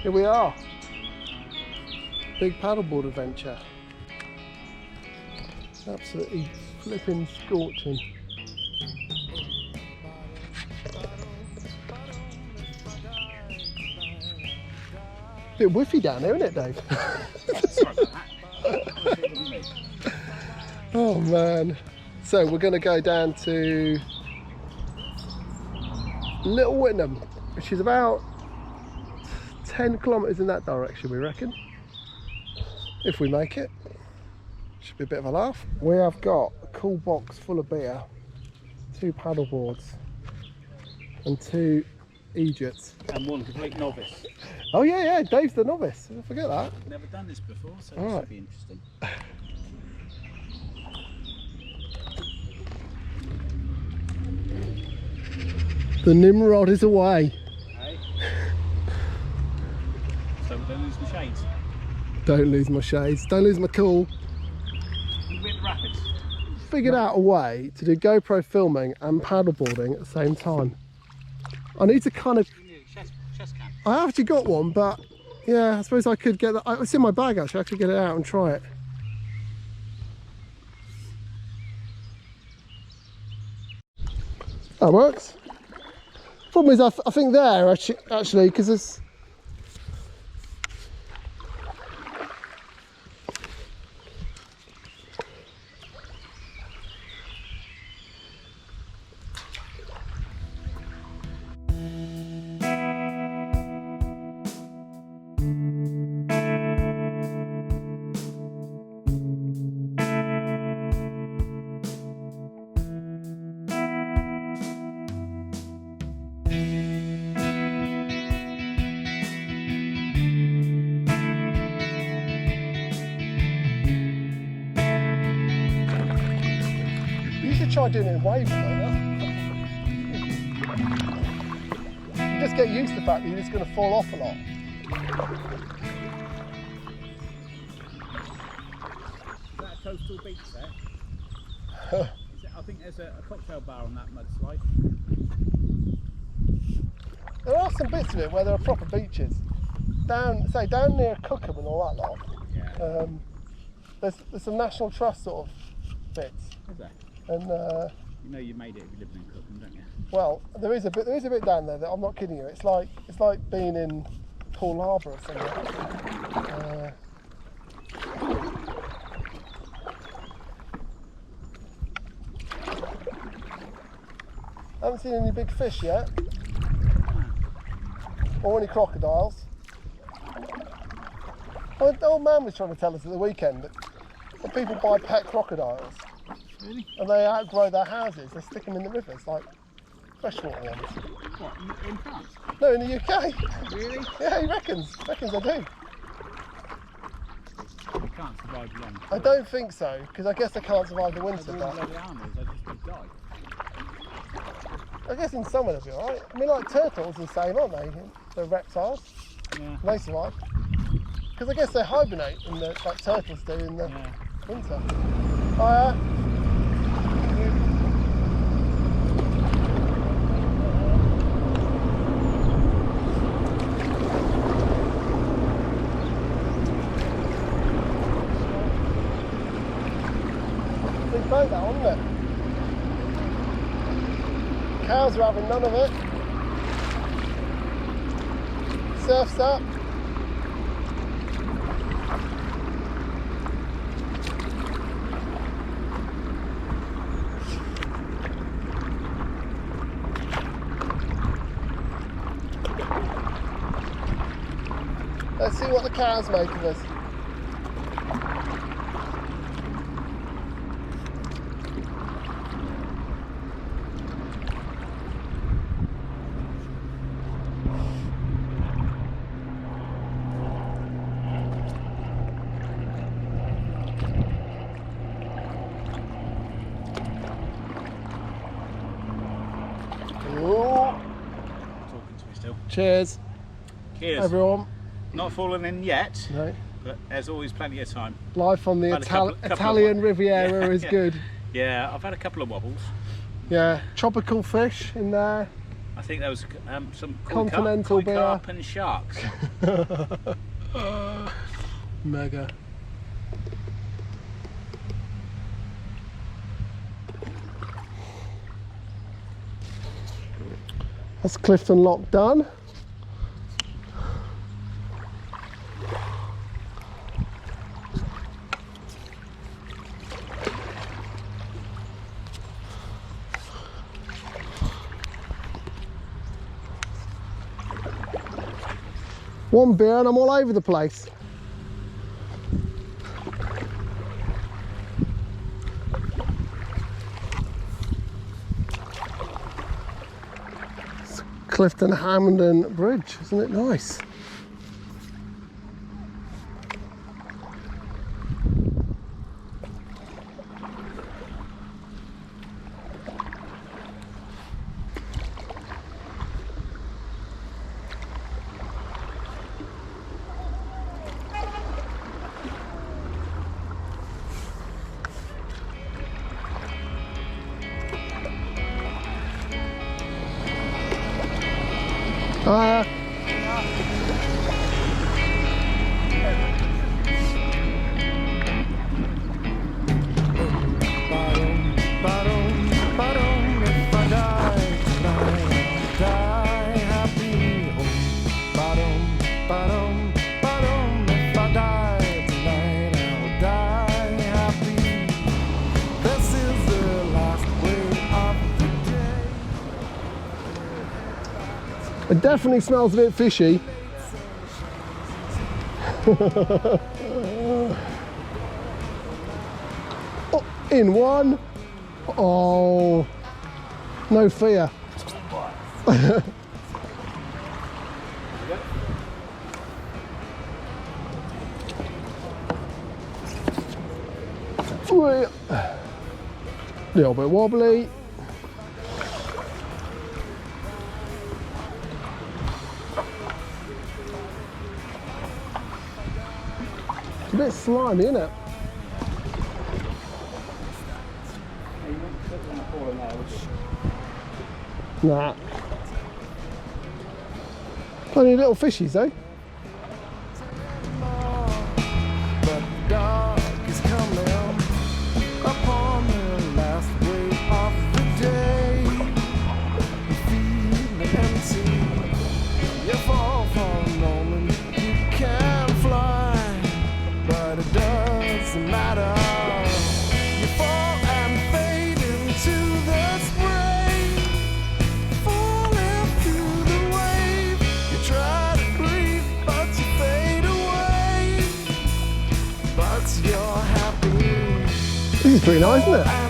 Here we are. Big paddleboard adventure. Absolutely flipping scorching. Bit whiffy down there, isn't it, Dave? Sorry about that. Oh man. So we're going to go down to Little Whitnam, which is about 10 kilometres in that direction, we reckon. If we make it. Should be a bit of a laugh. We have got a cool box full of beer, 2 paddle boards and 2 Egypts. And one complete novice. Oh yeah, Dave's the novice. Don't forget that. Never done this before, so All this right. should be interesting. The Nimrod is away. Hey. So don't lose my shades. Don't lose my shades. Don't lose my cool. You win rapids. Figured out a way to do GoPro filming and paddleboarding at the same time. I need to kind of... You need a chest cam. I actually got one, but yeah, I suppose I could get that. It's in my bag actually. I could get it out and try it. That works. Problem is, I think there actually, because there's... Try doing it in waves like that. You just get used to the fact that you're just going to fall off a lot. Is that a coastal beach there? I think there's a cocktail bar on that mudslide. There are some bits of it where there are proper beaches. Down near Cookham and all that lot. Yeah. There's some National Trust sort of bits. Is there? And you know you made it if you lived in Cookham, don't you? well, there is a bit down there that I'm not kidding you. It's like being in Poole Harbour or something. I haven't seen any big fish yet, or any crocodiles. Well, the old man was trying to tell us at the weekend that people buy pet crocodiles. Really? And they outgrow their houses. They stick them in the rivers, like freshwater ones. What, in France? No, in the UK. Really? Yeah, he reckons. Reckons they do. They can't survive long. I don't think so, because I guess they can't survive the winter. They're all But bloody animals, they just would die. I guess in summer they'll be alright. I mean, like turtles are the same, aren't they? They're reptiles. Yeah. They survive. Because I guess they hibernate, like turtles do in the winter. Big boat that one, isn't it? Cows are having none of it. Surf's up. Let's see what the cows make of us. Talking to me still. Cheers, Cheers. everyone. Not fallen in yet, No. but there's always plenty of time. Life on the Had a couple Italian of Riviera is yeah. good. Yeah, I've had a couple of wobbles. Yeah, tropical fish in there. I think there was some Continental beer. carp and sharks. Mega. That's Clifton Lock done. One beer and I'm all over the place. It's Clifton Hammondon Bridge, isn't it nice? It definitely smells a bit fishy. Oh, in one. Oh, no fear. Little bit wobbly. It's a bit slimy, isn't it? Nah. Only little fishies though. This is pretty nice, isn't it?